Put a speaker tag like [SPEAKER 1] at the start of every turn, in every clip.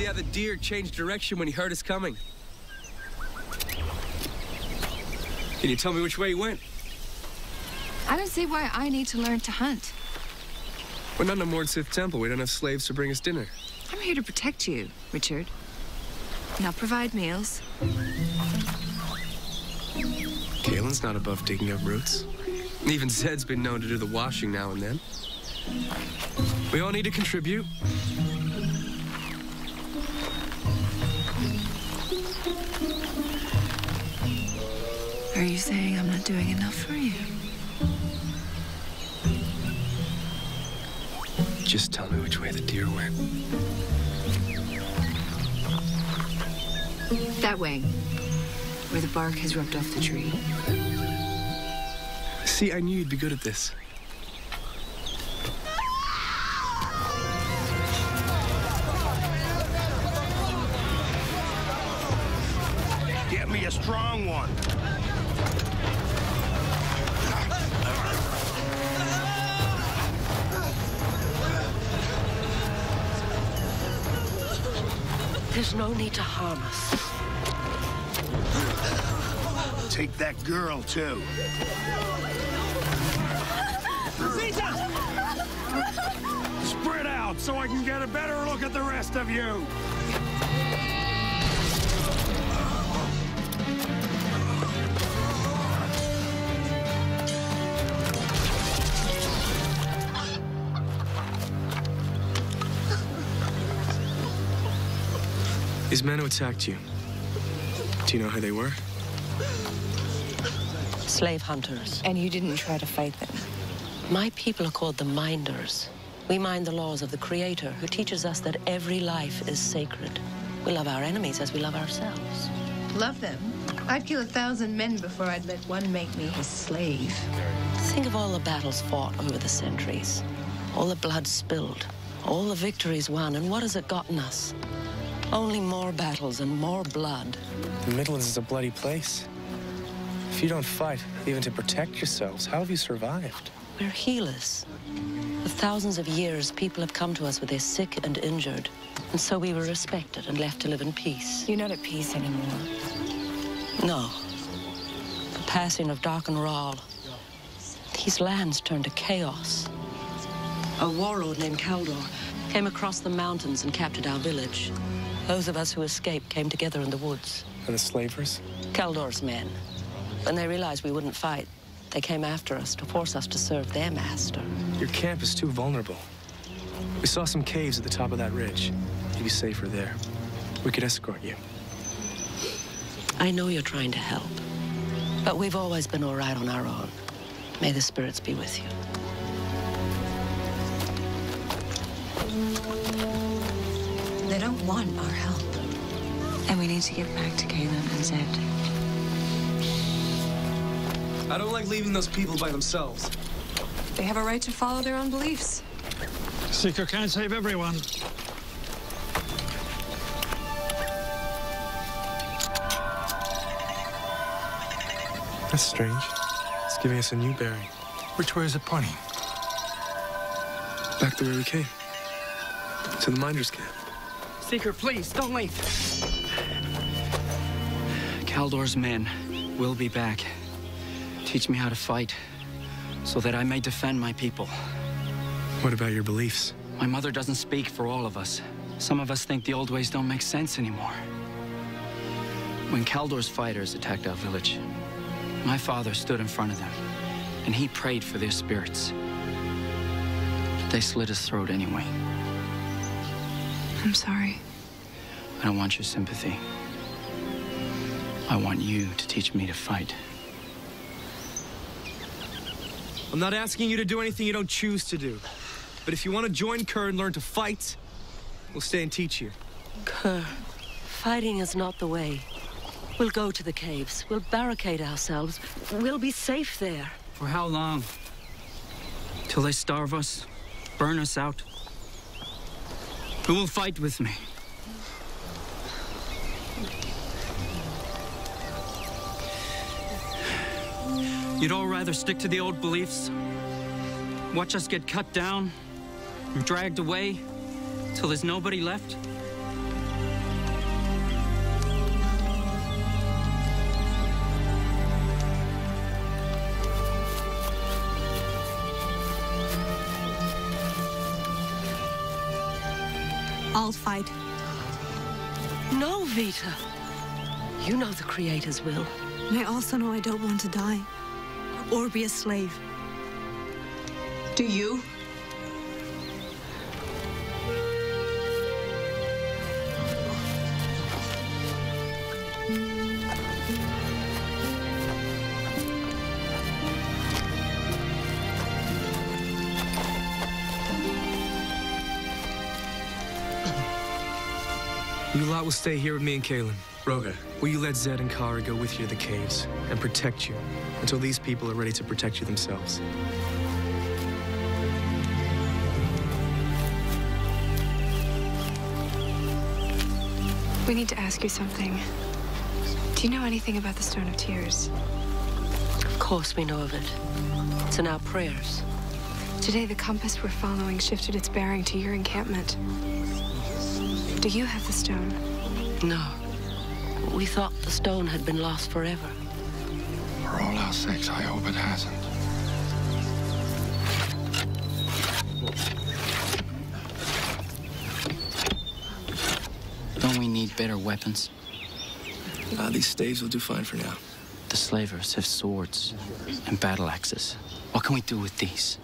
[SPEAKER 1] how the deer changed direction when he heard us coming. Can you tell me which way he went?
[SPEAKER 2] I don't see why I need to learn to hunt.
[SPEAKER 1] We're not in a Morn Sith temple. We don't have slaves to bring us dinner.
[SPEAKER 2] I'm here to protect you, Richard. And I'll provide meals.
[SPEAKER 1] Galen's not above digging up roots. Even Zed's been known to do the washing now and then. We all need to contribute.
[SPEAKER 2] Are you saying I'm not doing enough for you?
[SPEAKER 1] Just tell me which way the deer went.
[SPEAKER 2] That way, where the bark has rubbed off the tree.
[SPEAKER 1] See, I knew you'd be good at this.
[SPEAKER 3] Get me a strong one.
[SPEAKER 4] There's no need to harm us.
[SPEAKER 3] Take that girl, too. Spread out so I can get a better look at the rest of you.
[SPEAKER 1] These men who attacked you, do you know who they were?
[SPEAKER 4] Slave hunters.
[SPEAKER 2] And you didn't try to fight them?
[SPEAKER 4] My people are called the Minders. We mind the laws of the Creator, who teaches us that every life is sacred. We love our enemies as we love ourselves.
[SPEAKER 2] Love them? I'd kill 1,000 men before I'd let one make me his slave.
[SPEAKER 4] Think of all the battles fought over the centuries. All the blood spilled. All the victories won. And what has it gotten us? Only more battles and more blood.
[SPEAKER 1] The Midlands is a bloody place. If you don't fight, even to protect yourselves, how have you survived?
[SPEAKER 4] We're healers. For thousands of years, people have come to us with their sick and injured. And so we were respected and left to live in peace.
[SPEAKER 2] You're not at peace anymore.
[SPEAKER 4] No. The passing of Dark and Rahl. These lands turned to chaos. A warlord named Kaldor came across the mountains and captured our village. Those of us who escaped came together in the woods.
[SPEAKER 1] And the slavers?
[SPEAKER 4] Kaldor's men. When they realized we wouldn't fight, they came after us to force us to serve their master.
[SPEAKER 1] Your camp is too vulnerable. We saw some caves at the top of that ridge. You'd be safer there. We could escort you.
[SPEAKER 4] I know you're trying to help, but we've always been all right on our own. May the spirits be with you.
[SPEAKER 2] They don't want our help. And we need to get back to Galen and Zed.
[SPEAKER 1] I don't like leaving those people by themselves.
[SPEAKER 2] They have a right to follow their own beliefs.
[SPEAKER 5] Seeker can't save everyone.
[SPEAKER 1] That's strange. It's giving us a new bearing.
[SPEAKER 5] Which way is it pointing?
[SPEAKER 1] Back the way we came. To the miners' camp.
[SPEAKER 6] Seeker, please, don't leave. Kaldor's men will be back. Teach me how to fight, so that I may defend my people.
[SPEAKER 1] What about your beliefs?
[SPEAKER 6] My mother doesn't speak for all of us. Some of us think the old ways don't make sense anymore. When Kaldor's fighters attacked our village, my father stood in front of them, and he prayed for their spirits. But they slit his throat anyway.
[SPEAKER 2] I'm sorry.
[SPEAKER 6] I don't want your sympathy. I want you to teach me to fight.
[SPEAKER 1] I'm not asking you to do anything you don't choose to do. But if you want to join Kerr and learn to fight, we'll stay and teach you.
[SPEAKER 4] Kerr, fighting is not the way. We'll go to the caves. We'll barricade ourselves. We'll be safe there.
[SPEAKER 6] For how long? Till they starve us? Burn us out? Who will fight with me? You'd all rather stick to the old beliefs? Watch us get cut down and dragged away till there's nobody left?
[SPEAKER 7] I'll fight.
[SPEAKER 4] No, Vita. You know the Creator's will.
[SPEAKER 7] And I also know I don't want to die. Or be a slave.
[SPEAKER 2] Do you?
[SPEAKER 1] You lot will stay here with me and Kaylin. Roga, will you let Zed and Kara go with you to the caves and protect you until these people are ready to protect you themselves?
[SPEAKER 8] We need to ask you something. Do you know anything about the Stone of Tears?
[SPEAKER 4] Of course we know of it. It's in our prayers.
[SPEAKER 8] Today, the compass we're following shifted its bearing to your encampment. Do you have the stone?
[SPEAKER 4] No. We thought the stone had been lost forever.
[SPEAKER 5] For all our sakes, I hope it hasn't.
[SPEAKER 6] Don't we need better weapons?
[SPEAKER 1] These staves will do fine for now.
[SPEAKER 6] The slavers have swords and battle axes. What can we do with these?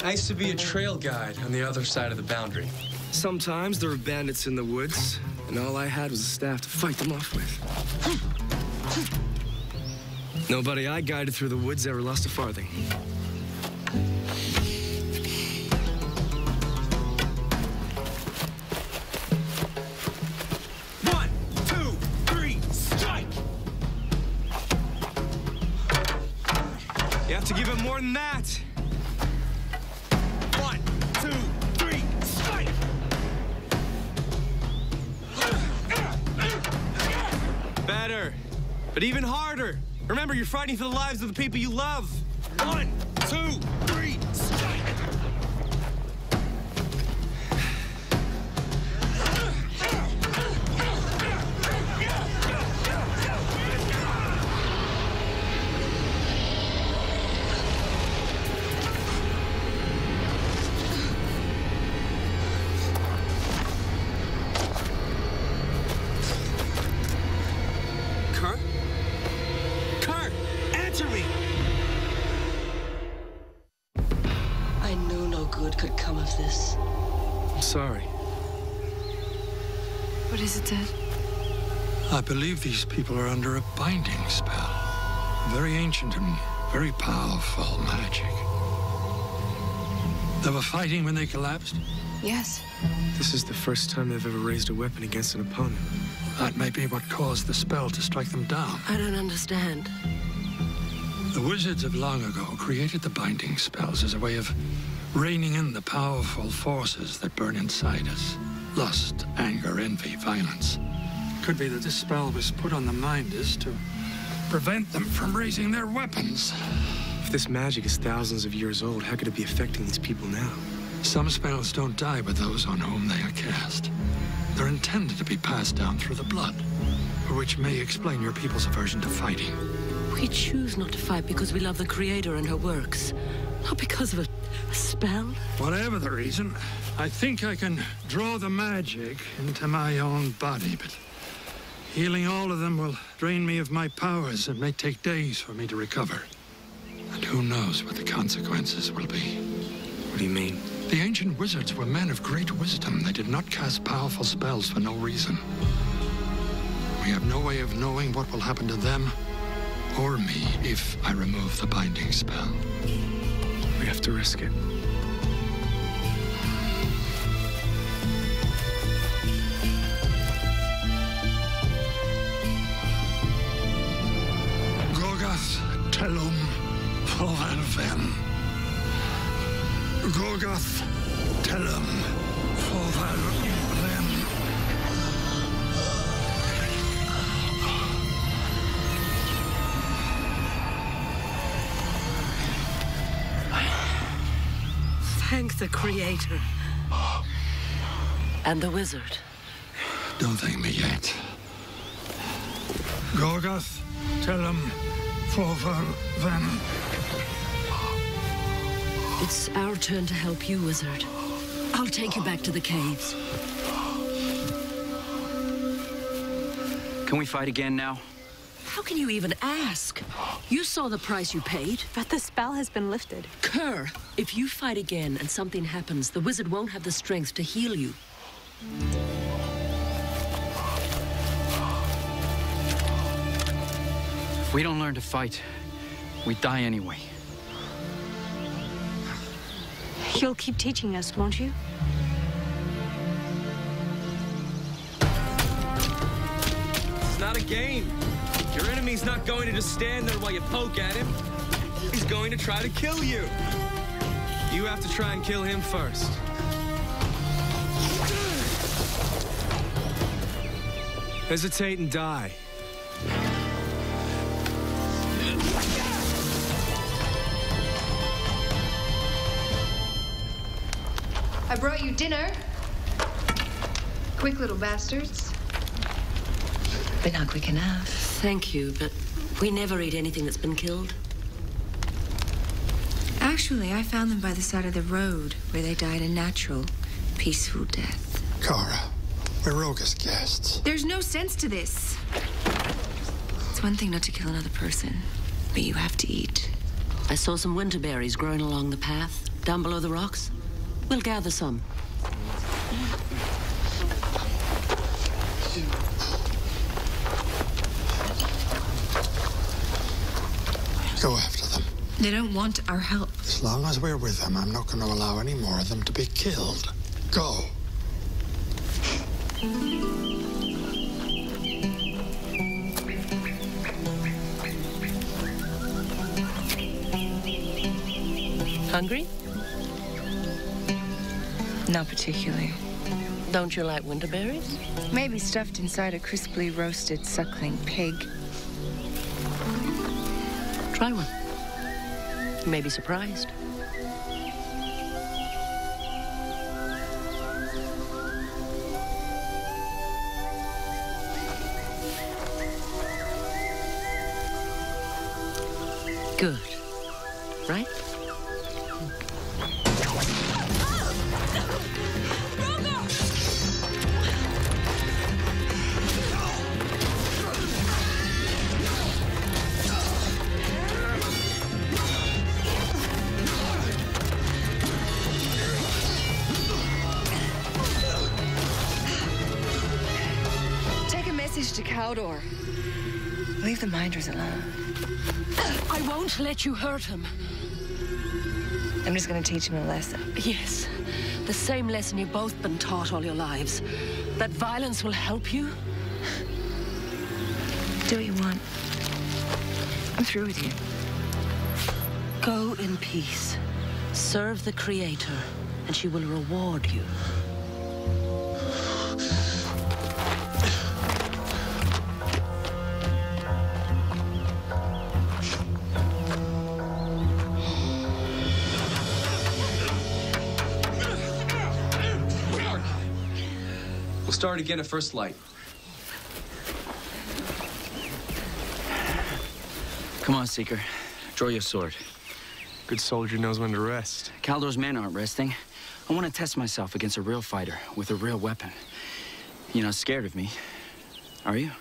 [SPEAKER 1] I used to be a trail guide on the other side of the boundary. Sometimes there were bandits in the woods, and all I had was a staff to fight them off with. Nobody I guided through the woods ever lost a farthing.
[SPEAKER 3] One, two, three, strike!
[SPEAKER 1] You have to give it more than that.
[SPEAKER 3] 1, 2, 3, strike!
[SPEAKER 1] Better, but even harder. Remember, you're fighting for the lives of the people you love.
[SPEAKER 3] 1, 2, 3, strike!
[SPEAKER 1] Kurt? Kurt, answer me!
[SPEAKER 4] I knew no good could come of this.
[SPEAKER 1] I'm sorry.
[SPEAKER 8] What is it, Zed?
[SPEAKER 5] I believe these people are under a binding spell. Very ancient and very powerful magic. They were fighting when they collapsed.
[SPEAKER 8] Yes.
[SPEAKER 1] This is the first time they've ever raised a weapon against an opponent.
[SPEAKER 5] That may be what caused the spell to strike them down.
[SPEAKER 4] I don't understand.
[SPEAKER 5] The wizards of long ago created the binding spells as a way of reining in the powerful forces that burn inside us. Lust, anger, envy, violence. Could be that this spell was put on the minders to prevent them from raising their weapons.
[SPEAKER 1] If this magic is thousands of years old, how could it be affecting these people now?
[SPEAKER 5] Some spells don't die with those on whom they are cast. They're intended to be passed down through the blood, which may explain your people's aversion to fighting.
[SPEAKER 4] We choose not to fight because we love the Creator and her works, not because of a spell.
[SPEAKER 5] Whatever the reason, I think I can draw the magic into my own body, but healing all of them will drain me of my powers and may take days for me to recover. And who knows what the consequences will be.
[SPEAKER 1] What do you mean?
[SPEAKER 5] The ancient wizards were men of great wisdom. They did not cast powerful spells for no reason. We have no way of knowing what will happen to them or me if I remove the binding spell.
[SPEAKER 1] We have to risk it.
[SPEAKER 5] Gorgath telum forvalven. Gorgath telum forvalven.
[SPEAKER 4] Thank the Creator. And the wizard.
[SPEAKER 5] Don't thank me yet. Gorgath telum forvalven.
[SPEAKER 4] It's our turn to help you, wizard. I'll take you back to the caves.
[SPEAKER 6] Can we fight again now?
[SPEAKER 4] How can you even ask? You saw the price you paid.
[SPEAKER 8] But the spell has been lifted.
[SPEAKER 4] Kerr, if you fight again and something happens, the wizard won't have the strength to heal you.
[SPEAKER 6] If we don't learn to fight, we die anyway.
[SPEAKER 8] You'll keep teaching us, won't you?
[SPEAKER 1] It's not a game. Your enemy's not going to just stand there while you poke at him. He's going to try to kill you. You have to try and kill him first. Hesitate and die.
[SPEAKER 9] I brought you dinner. Quick little bastards.
[SPEAKER 2] But not quick enough.
[SPEAKER 4] Thank you, but we never eat anything that's been killed.
[SPEAKER 2] Actually, I found them by the side of the road, where they died a natural, peaceful death.
[SPEAKER 5] Cora, we're roguish guests.
[SPEAKER 2] There's no sense to this. It's one thing not to kill another person, but you have to eat.
[SPEAKER 4] I saw some winterberries growing along the path, down below the rocks. We'll gather some.
[SPEAKER 5] Go after them.
[SPEAKER 2] They don't want our help.
[SPEAKER 5] As long as we're with them, I'm not going to allow any more of them to be killed. Go.
[SPEAKER 4] Hungry?
[SPEAKER 2] Not particularly.
[SPEAKER 4] Don't you like winterberries?
[SPEAKER 2] Maybe stuffed inside a crisply roasted suckling pig.
[SPEAKER 4] Try one. You may be surprised. Good. Right?
[SPEAKER 2] To Caldor. Leave the minders alone.
[SPEAKER 4] I won't let you hurt him.
[SPEAKER 2] I'm just gonna teach him a lesson.
[SPEAKER 4] Yes, the same lesson you've both been taught all your lives. That violence will help you.
[SPEAKER 2] Do what you want. I'm through with you.
[SPEAKER 4] Go in peace. Serve the Creator, and she will reward you.
[SPEAKER 1] Start again at first light.
[SPEAKER 6] Come on, Seeker. Draw your sword.
[SPEAKER 1] Good soldier knows when to rest.
[SPEAKER 6] Caldor's men aren't resting. I want to test myself against a real fighter with a real weapon. You're not scared of me, are you?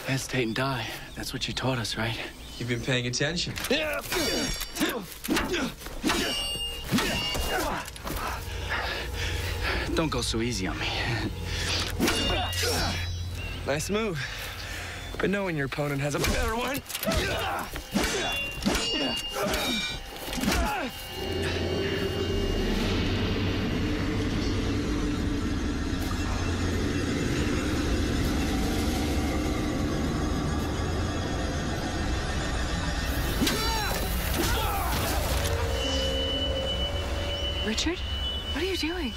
[SPEAKER 6] Hesitate and die. That's what you taught us, right?
[SPEAKER 1] You've been paying attention.
[SPEAKER 6] Don't go so easy on me.
[SPEAKER 1] Nice move. But knowing your opponent has a better one.
[SPEAKER 8] Richard, what are you doing?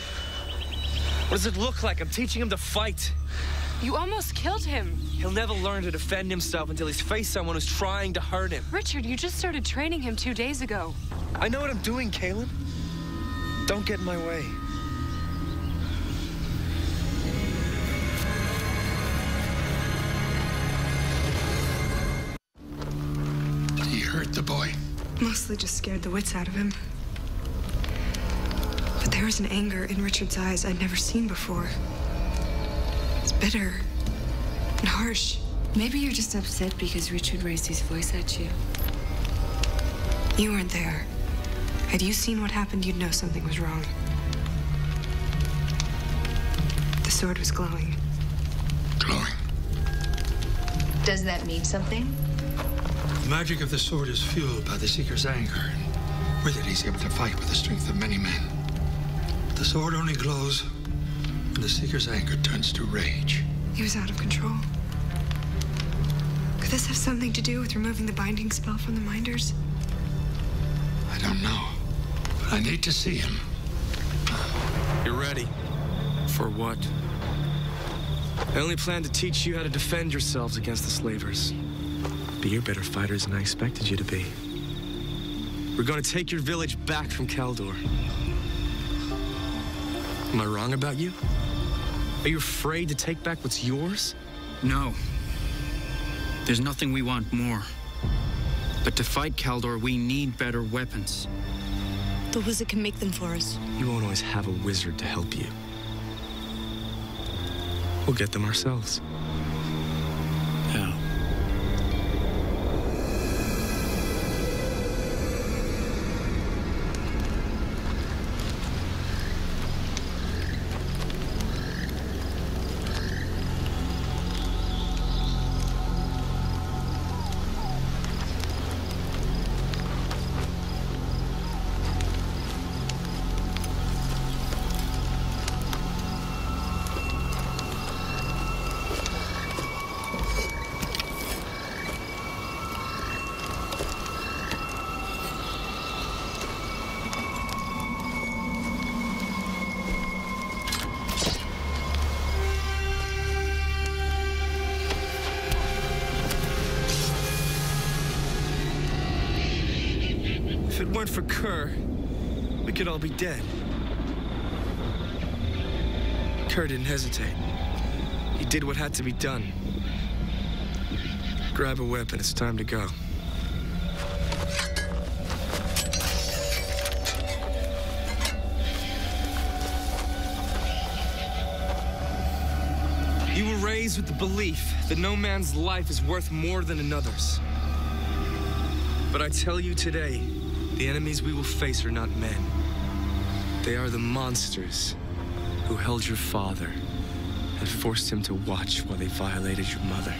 [SPEAKER 1] What does it look like? I'm teaching him to fight.
[SPEAKER 8] You almost killed him.
[SPEAKER 1] He'll never learn to defend himself until he's faced someone who's trying to hurt him.
[SPEAKER 8] Richard, you just started training him 2 days ago.
[SPEAKER 1] I know what I'm doing, Kaylin. Don't get in my way.
[SPEAKER 5] He hurt hurt the boy?
[SPEAKER 8] Mostly just scared the wits out of him. But there was an anger in Richard's eyes I'd never seen before. It's bitter and harsh.
[SPEAKER 2] Maybe you're just upset because Richard raised his voice at you.
[SPEAKER 8] You weren't there. Had you seen what happened, you'd know something was wrong. The sword was glowing.
[SPEAKER 5] Glowing.
[SPEAKER 9] Does that mean something?
[SPEAKER 5] The magic of the sword is fueled by the Seeker's anger, and with it he's able to fight with the strength of many men. The sword only glows when the Seeker's anger turns to rage.
[SPEAKER 8] He was out of control. Could this have something to do with removing the binding spell from the Minders?
[SPEAKER 5] I don't know, but I need to see him.
[SPEAKER 1] You're ready. For what? I only plan to teach you how to defend yourselves against the slavers. But you're better fighters than I expected you to be. We're going to take your village back from Caldor. Am I wrong about you? Are you afraid to take back what's yours?
[SPEAKER 6] No. There's nothing we want more. But to fight Caldor, we need better weapons.
[SPEAKER 7] The wizard can make them for us.
[SPEAKER 1] You won't always have a wizard to help you. We'll get them ourselves.
[SPEAKER 6] How?
[SPEAKER 1] If it weren't for Kerr, we could all be dead. Kerr didn't hesitate. He did what had to be done. Grab a weapon, it's time to go. You were raised with the belief that no man's life is worth more than another's. But I tell you today, the enemies we will face are not men. They are the monsters who held your father and forced him to watch while they violated your mother.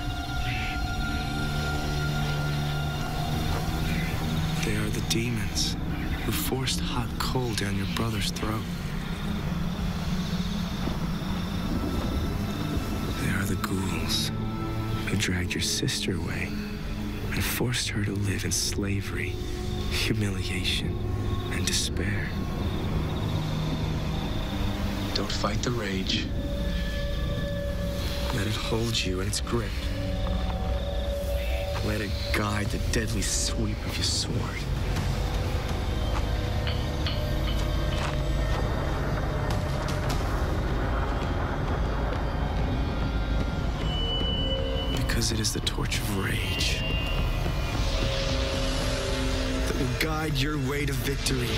[SPEAKER 1] They are the demons who forced hot coal down your brother's throat. They are the ghouls who dragged your sister away and forced her to live in slavery, humiliation, and despair. Don't fight the rage. Let it hold you in its grip. Let it guide the deadly sweep of your sword. Because it is the torch of rage that will guide your way to victory.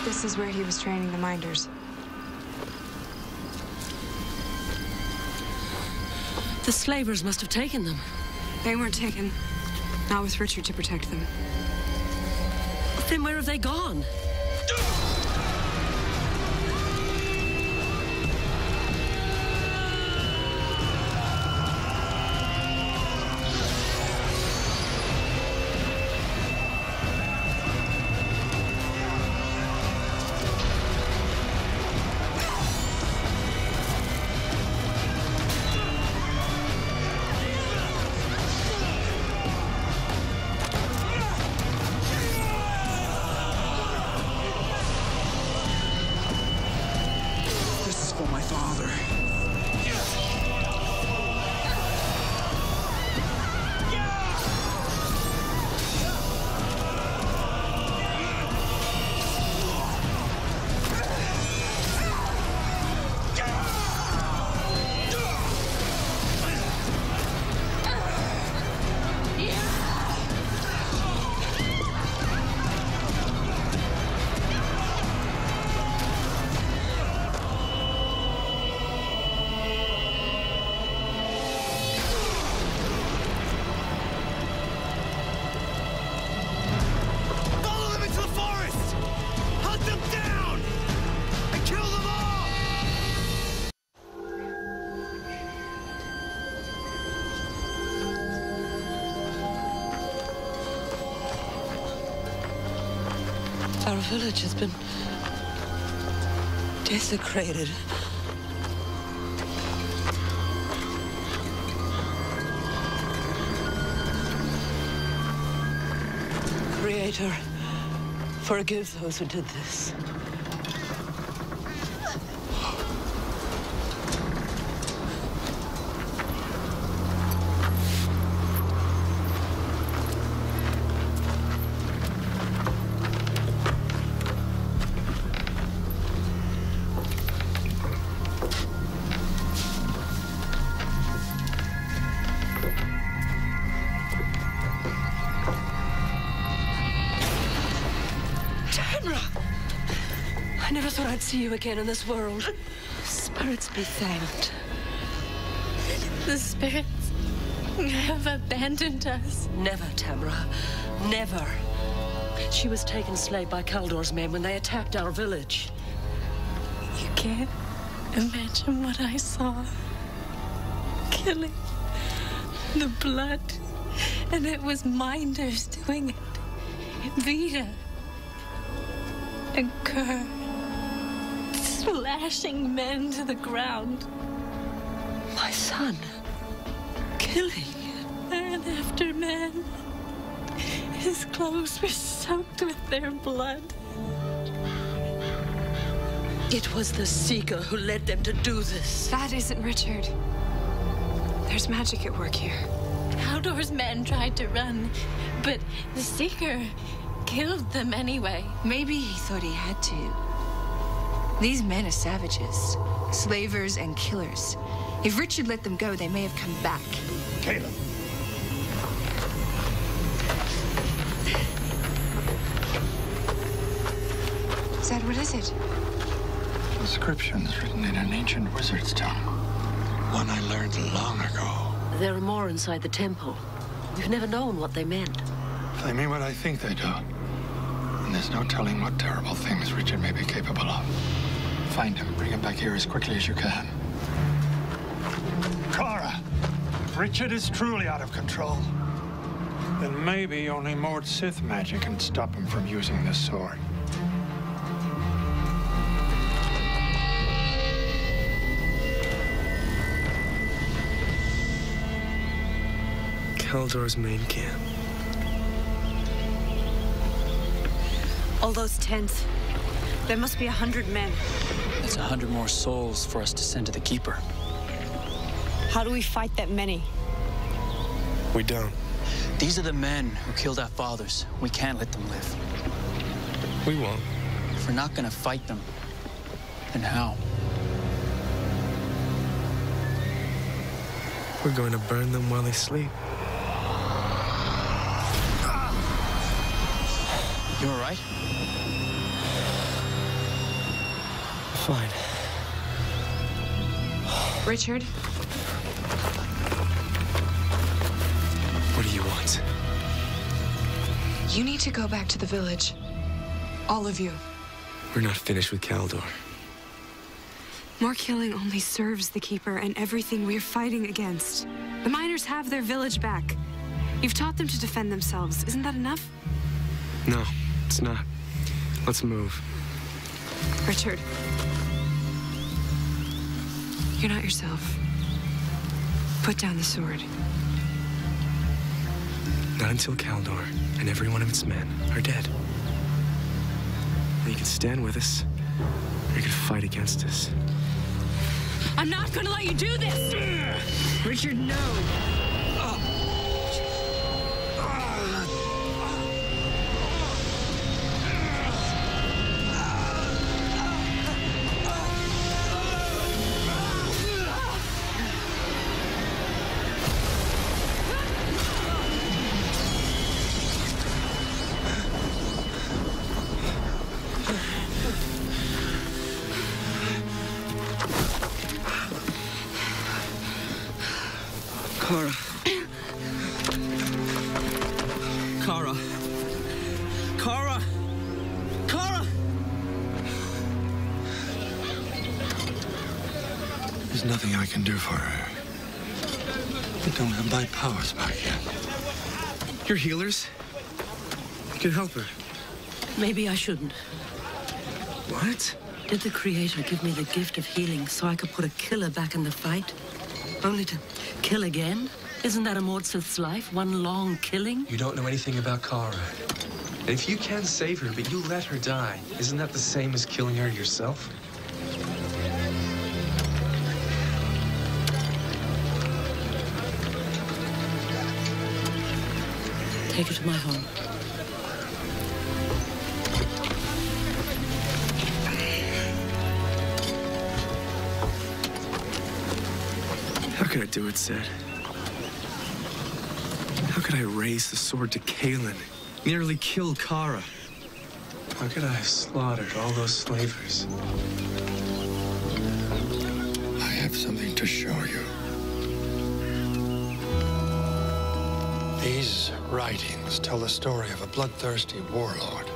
[SPEAKER 8] This is where he was training the Minders.
[SPEAKER 4] The slavers must have taken them.
[SPEAKER 8] They weren't taken. Not with Richard to protect them.
[SPEAKER 4] Then where have they gone? village has been desecrated. Creator, forgive those who did this. I never thought I'd see you again in this world. Spirits be thanked.
[SPEAKER 10] The spirits have abandoned us.
[SPEAKER 4] Never, Tamara. Never. She was taken slave by Kaldor's men when they attacked our village.
[SPEAKER 10] You can't imagine what I saw. Killing. The blood. And it was Minders doing it. Vita. And Kerr. Slashing men to the ground.
[SPEAKER 4] My son. Killing.
[SPEAKER 10] Man after man. His clothes were soaked with their blood.
[SPEAKER 4] It was the Seeker who led them to do this.
[SPEAKER 8] That isn't Richard. There's magic at work here.
[SPEAKER 10] Kaldor's men tried to run, but the Seeker killed them anyway.
[SPEAKER 9] Maybe he thought he had to. These men are savages, slavers and killers. If Richard let them go, they may have come back.
[SPEAKER 3] Caleb.
[SPEAKER 9] Zed, what is it?
[SPEAKER 5] Inscriptions written in an ancient wizard's tongue. One I learned long ago.
[SPEAKER 4] There are more inside the temple. We've never known what they meant.
[SPEAKER 5] They mean what I think they do. And there's no telling what terrible things Richard may be capable of. Find him. Bring him back here as quickly as you can.
[SPEAKER 3] Clara, if Richard is truly out of control,
[SPEAKER 5] Then maybe only more Sith magic can stop him from using this sword.
[SPEAKER 1] Kaldor's main camp.
[SPEAKER 7] All those tents. There must be 100 men.
[SPEAKER 6] That's 100 more souls for us to send to the Keeper.
[SPEAKER 7] How do we fight that many?
[SPEAKER 1] We don't.
[SPEAKER 6] These are the men who killed our fathers. We can't let them live.
[SPEAKER 1] We won't.
[SPEAKER 6] If we're not gonna fight them, then how?
[SPEAKER 1] We're going to burn them while they sleep.
[SPEAKER 6] You all right?
[SPEAKER 1] Fine.
[SPEAKER 8] Richard?
[SPEAKER 1] What do you want?
[SPEAKER 8] You need to go back to the village. All of you.
[SPEAKER 1] We're not finished with Kaldor.
[SPEAKER 8] More killing only serves the Keeper and everything we're fighting against. The miners have their village back. You've taught them to defend themselves. Isn't that enough?
[SPEAKER 1] No, it's not. Let's move.
[SPEAKER 8] Richard. You're not yourself. Put down the sword.
[SPEAKER 1] Not until Kaldor and every one of its men are dead. You can stand with us, or you can fight against us.
[SPEAKER 8] I'm not gonna let you do this!
[SPEAKER 9] Richard, no!
[SPEAKER 1] Kara. Kara. Kara! Kara!
[SPEAKER 5] There's nothing I can do for her. I don't have my powers back yet.
[SPEAKER 1] You're healers. You can help her.
[SPEAKER 4] Maybe I shouldn't.
[SPEAKER 1] What?
[SPEAKER 4] Did the Creator give me the gift of healing so I could put a killer back in the fight? Only to kill again? Isn't that Amortseth's life? One long killing?
[SPEAKER 1] You don't know anything about Kara. And if you can save her, but you let her die, isn't that the same as killing her yourself?
[SPEAKER 4] Take her to my home.
[SPEAKER 1] How could I do it, Zed? How could I raise the sword to Kaelin, nearly kill Kara? How could I have slaughtered all those slavers?
[SPEAKER 5] I have something to show you. These writings tell the story of a bloodthirsty warlord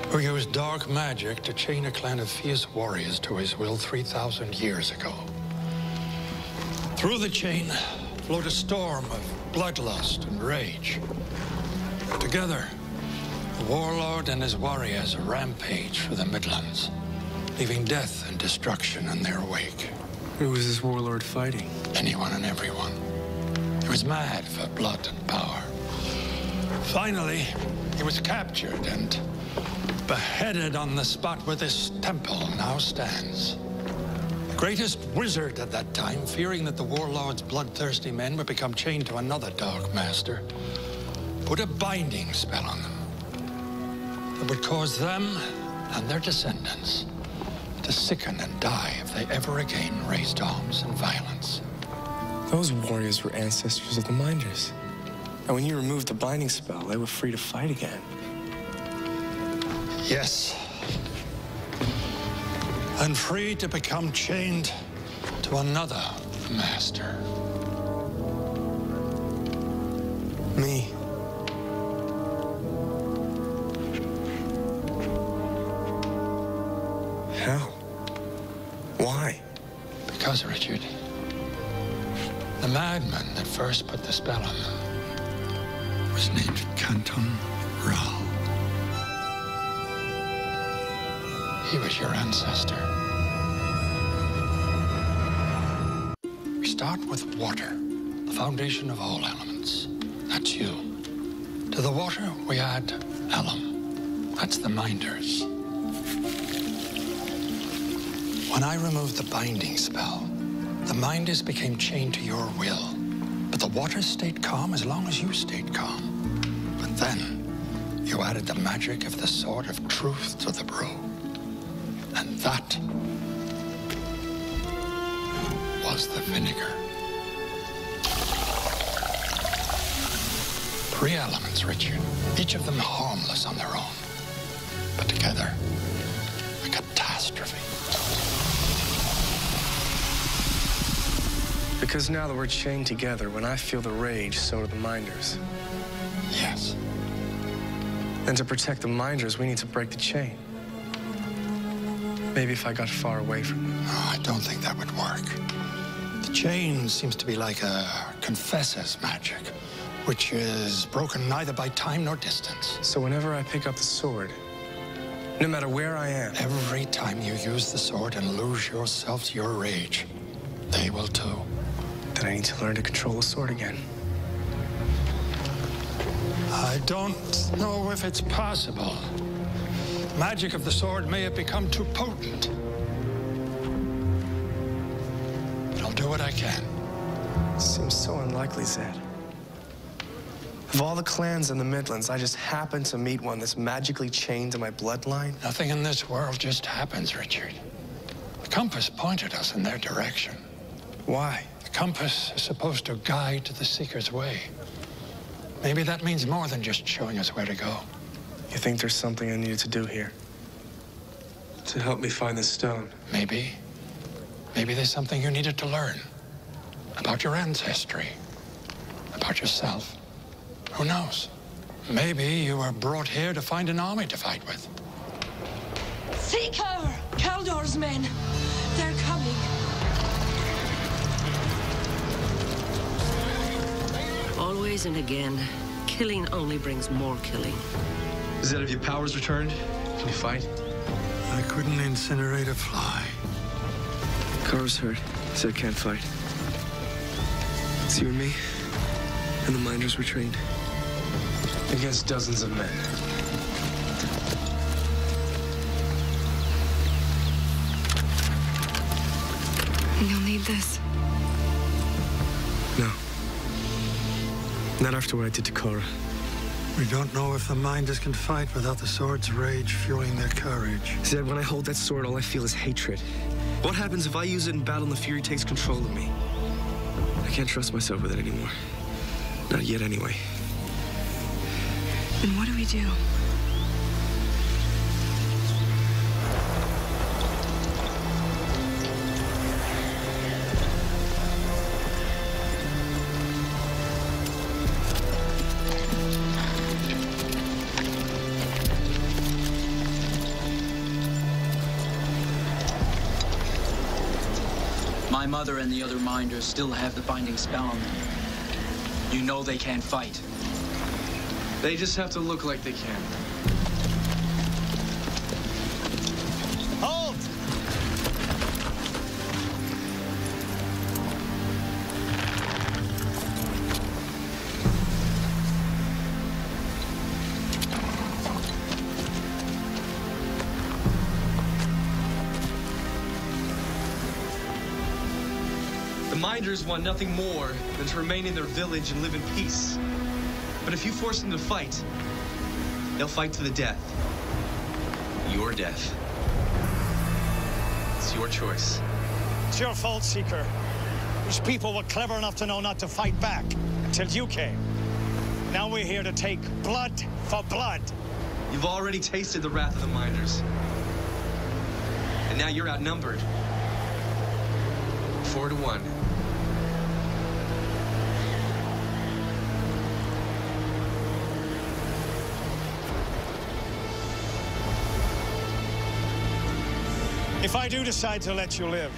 [SPEAKER 5] who used dark magic to chain a clan of fierce warriors to his will 3,000 years ago. Through the chain flowed a storm of bloodlust and rage. Together, the warlord and his warriors rampaged through the Midlands, leaving death and destruction in their wake.
[SPEAKER 1] Who was this warlord fighting?
[SPEAKER 5] Anyone and everyone. He was mad for blood and power. Finally, he was captured and beheaded on the spot where this temple now stands. The greatest wizard at that time, fearing that the warlord's bloodthirsty men would become chained to another dark master, put a binding spell on them that would cause them and their descendants to sicken and die if they ever again raised arms in violence.
[SPEAKER 1] Those warriors were ancestors of the Minders. And when you removed the binding spell, they were free to fight again.
[SPEAKER 5] Yes. And free to become chained to another master.
[SPEAKER 1] Me. How? Why?
[SPEAKER 5] Because, Richard, the madman that first put the spell on them was named Canton Ral. He was your ancestor. We start with water, the foundation of all elements. That's you. To the water, we add alum. That's the Minders. When I removed the binding spell, the Minders became chained to your will. But the water stayed calm as long as you stayed calm. But then, you added the magic of the Sword of Truth to the brew. And that was the vinegar. 3 elements, Richard. Each of them harmless on their own. But together, a catastrophe.
[SPEAKER 1] Because now that we're chained together, when I feel the rage, so do the Minders.
[SPEAKER 5] Yes.
[SPEAKER 1] And to protect the Minders, we need to break the chain. Maybe if I got far away from them.
[SPEAKER 5] Oh, I don't think that would work. The chain seems to be like a confessor's magic, which is broken neither by time nor distance.
[SPEAKER 1] So whenever I pick up the sword, no matter where I am...
[SPEAKER 5] Every time you use the sword and lose yourself to your rage, they will too.
[SPEAKER 1] Then I need to learn to control the sword again.
[SPEAKER 5] I don't know if it's possible. The magic of the sword may have become too potent. But I'll do what I can.
[SPEAKER 1] Seems so unlikely, Zed. Of all the clans in the Midlands, I just happened to meet one that's magically chained to my bloodline.
[SPEAKER 5] Nothing in this world just happens, Richard. The compass pointed us in their direction.
[SPEAKER 1] Why?
[SPEAKER 5] The compass is supposed to guide the seeker's way. Maybe that means more than just showing us where to go.
[SPEAKER 1] You think there's something I needed to do here? To help me find this stone?
[SPEAKER 5] Maybe. Maybe there's something you needed to learn. About your ancestry. About yourself. Who knows? Maybe you were brought here to find an army to fight with.
[SPEAKER 4] Seeker! Kaldor's men! They're coming! Always and again, killing only brings more killing.
[SPEAKER 1] Zed, have your powers returned? Can you fight?
[SPEAKER 5] I couldn't incinerate a fly.
[SPEAKER 1] Kara's hurt. Zed can't fight. It's you and me, and the minders were trained. Against dozens of men.
[SPEAKER 8] You'll need this.
[SPEAKER 1] No. Not after what I did to Kara.
[SPEAKER 5] We don't know if the minders can fight without the sword's rage fueling their courage.
[SPEAKER 1] Zed, when I hold that sword, all I feel is hatred. What happens if I use it in battle and the Fury takes control of me? I can't trust myself with it anymore. Not yet, anyway.
[SPEAKER 8] Then what do we do?
[SPEAKER 6] My mother and the other minders still have the binding spell on them. You know they can't fight.
[SPEAKER 1] They just have to look like they can.
[SPEAKER 3] Halt!
[SPEAKER 1] The Minders want nothing more than to remain in their village and live in peace. But if you force them to fight, they'll fight to the death. Your death. It's your choice.
[SPEAKER 3] It's your fault, Seeker. These people were clever enough to know not to fight back until you came. Now we're here to take blood for blood.
[SPEAKER 1] You've already tasted the wrath of the Minders. And now you're outnumbered. 4-1.
[SPEAKER 3] If I do decide to let you live,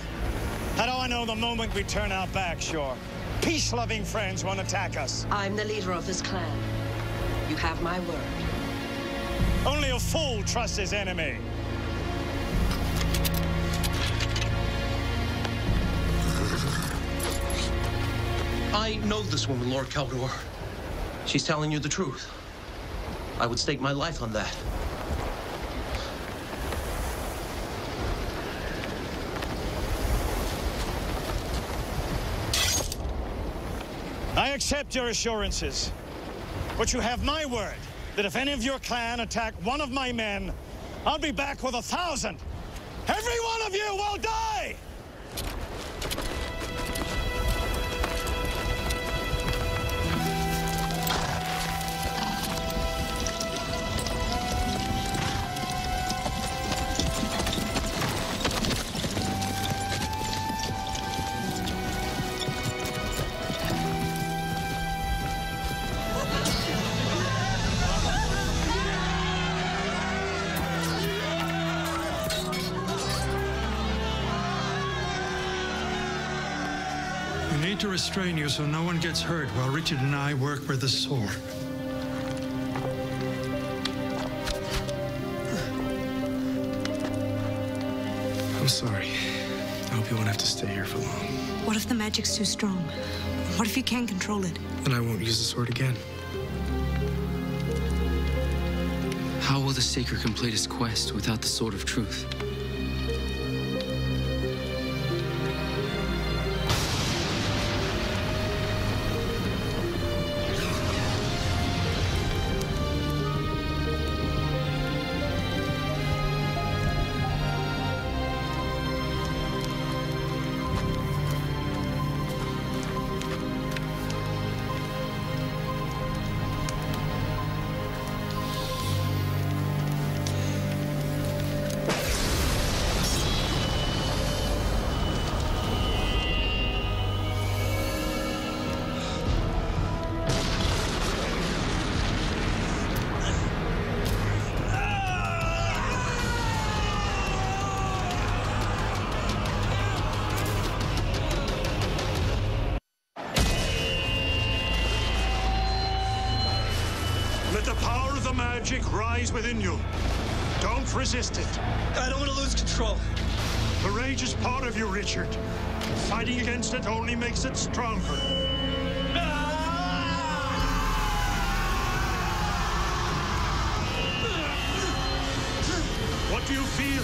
[SPEAKER 3] how do I know the moment we turn our backs, sure? Peace-loving friends won't attack us.
[SPEAKER 4] I'm the leader of this clan. You have my word.
[SPEAKER 3] Only a fool trusts his enemy.
[SPEAKER 11] I know this woman, Lord Kaldor. She's telling you the truth. I would stake my life on that.
[SPEAKER 3] I accept your assurances, but you have my word that if any of your clan attack one of my men, I'll be back with 1,000. Every one of you will die!
[SPEAKER 5] We need to restrain you so no one gets hurt while Richard and I work with the sword.
[SPEAKER 1] I'm sorry. I hope you won't have to stay here for long.
[SPEAKER 8] What if the magic's too strong? What if you can't control it?
[SPEAKER 1] Then I won't use the sword again.
[SPEAKER 6] How will the Seeker complete his quest without the Sword of Truth?
[SPEAKER 3] magic rise within you. Don't resist it.
[SPEAKER 11] I don't want to lose control.
[SPEAKER 3] The rage is part of you, Richard. Fighting against it only makes it stronger. What do you feel?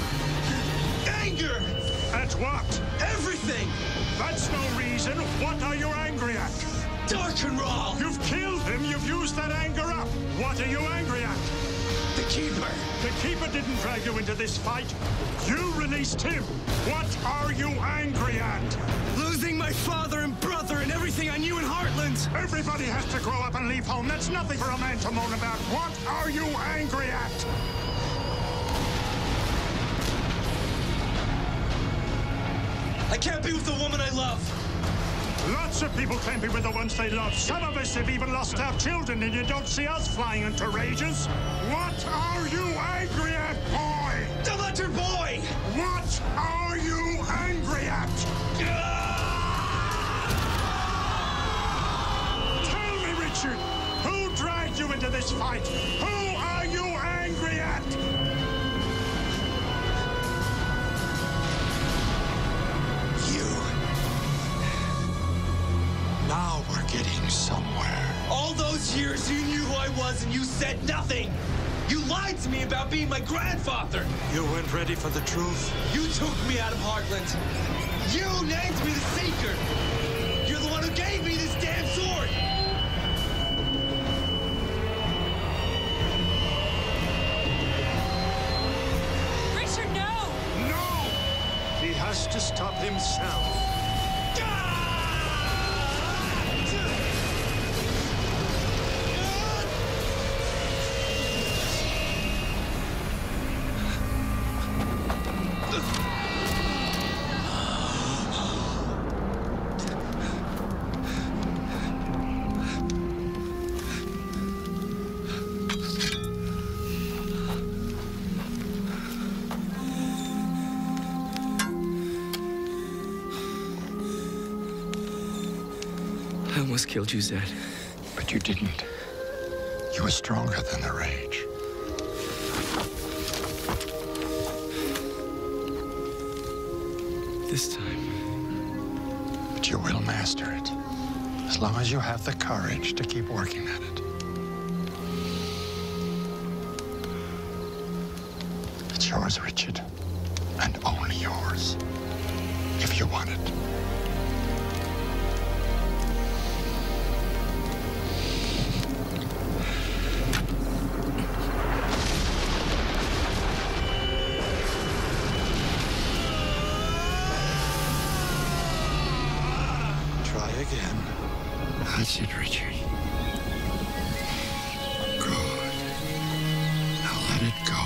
[SPEAKER 11] Anger!
[SPEAKER 3] At what?
[SPEAKER 11] Everything!
[SPEAKER 3] That's no reason. What are you angry at?
[SPEAKER 11] Darkenrahl!
[SPEAKER 3] You've killed him. You've used that anger up. What are you angry at?
[SPEAKER 11] The Keeper!
[SPEAKER 3] The Keeper didn't drag you into this fight. You released him. What are you angry at?
[SPEAKER 11] Losing my father and brother and everything I knew in Heartland!
[SPEAKER 3] Everybody has to grow up and leave home. That's nothing for a man to moan about. What are you angry at?
[SPEAKER 11] I can't be with the woman I love.
[SPEAKER 3] Lots of people can't be with the ones they love. Some of us have even lost our children, and you don't see us flying into rages. What are you angry at, boy?
[SPEAKER 11] Don't let her boy!
[SPEAKER 3] What are you angry at? Tell me, Richard, who dragged you into this fight? Who are you angry at?
[SPEAKER 5] Now we're getting somewhere.
[SPEAKER 11] All those years you knew who I was and you said nothing! You lied to me about being my grandfather!
[SPEAKER 3] You weren't ready for the truth.
[SPEAKER 11] You took me out of Heartland! You named me the Seeker! You're the one who gave me this damn sword!
[SPEAKER 10] Richard, no!
[SPEAKER 3] No! He has to stop himself.
[SPEAKER 1] I almost killed you, Zed.
[SPEAKER 5] But you didn't. You were stronger than the rage.
[SPEAKER 1] This time.
[SPEAKER 5] But you will master it. As long as you have the courage to keep working at it. It's yours, Richard. And only yours. If you want it. Again. That's it, Richard. Good. Now let it go.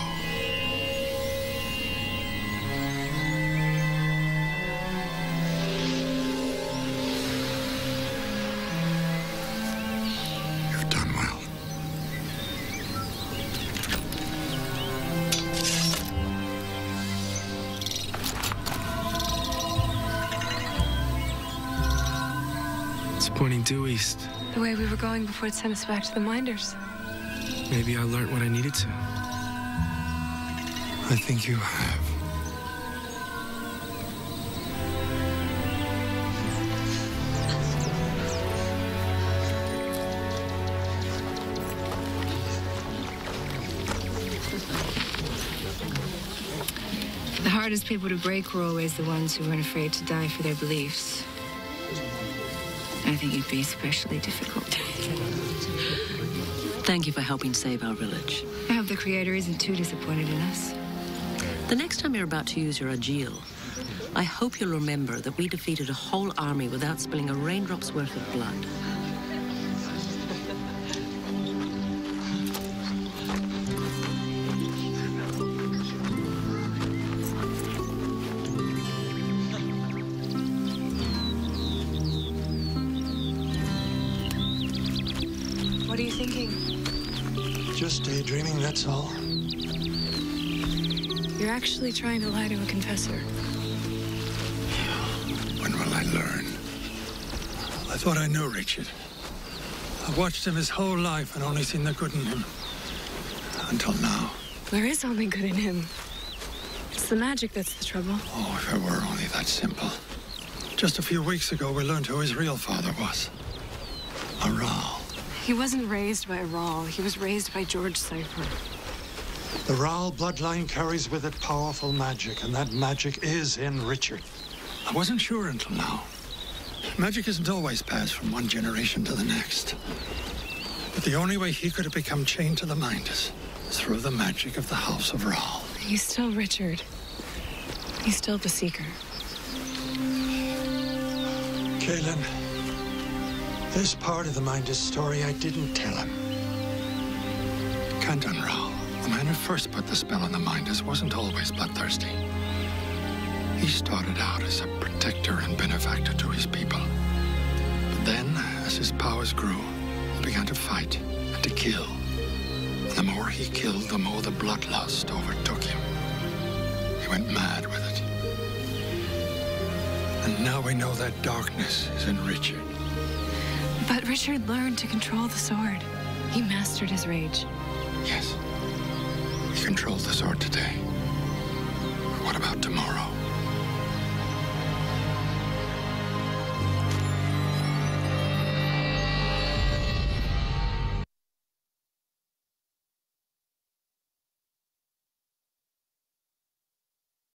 [SPEAKER 5] You've done well.
[SPEAKER 1] Pointing due east.
[SPEAKER 8] The way we were going before it sent us back to the Minders.
[SPEAKER 1] Maybe I learned what I needed to.
[SPEAKER 5] I think you have.
[SPEAKER 9] The hardest people to break were always the ones who weren't afraid to die for their beliefs. I think you'd be especially difficult.
[SPEAKER 4] Thank you for helping save our village.
[SPEAKER 9] I hope the Creator isn't too disappointed in us.
[SPEAKER 4] The next time you're about to use your agil, I hope you'll remember that we defeated a whole army without spilling a raindrop's worth of blood.
[SPEAKER 8] What are you thinking?
[SPEAKER 5] Just daydreaming, that's all.
[SPEAKER 8] You're actually trying to lie to a confessor.
[SPEAKER 5] When will I learn? I thought I knew Richard. I've watched him his whole life and only seen the good in him. Until now.
[SPEAKER 8] There is only good in him. It's the magic that's the trouble.
[SPEAKER 5] Oh, if it were only that simple. Just a few weeks ago, we learned who his real father was. A Rahl.
[SPEAKER 8] He wasn't raised by a Rahl. He was raised by George Cypher.
[SPEAKER 12] The Rahl bloodline carries with it powerful magic, and that magic is in Richard.
[SPEAKER 5] I wasn't sure until now. Magic isn't always passed from one generation to the next. But the only way he could have become chained to the Minders is through the magic of the House of Rahl.
[SPEAKER 8] He's still Richard. He's still the Seeker.
[SPEAKER 12] Kaelin, this part of the Minders story I didn't tell him.
[SPEAKER 5] Canton Rahl, the man who first put the spell on the Minders, wasn't always bloodthirsty. He started out as a protector and benefactor to his people. But then, as his powers grew, he began to fight and to kill. And the more he killed, the more the bloodlust overtook him. He went mad with it. And now we know that darkness is in Richard.
[SPEAKER 8] But Richard learned to control the sword. He mastered his rage.
[SPEAKER 5] Yes. He controlled the sword today. But what about tomorrow?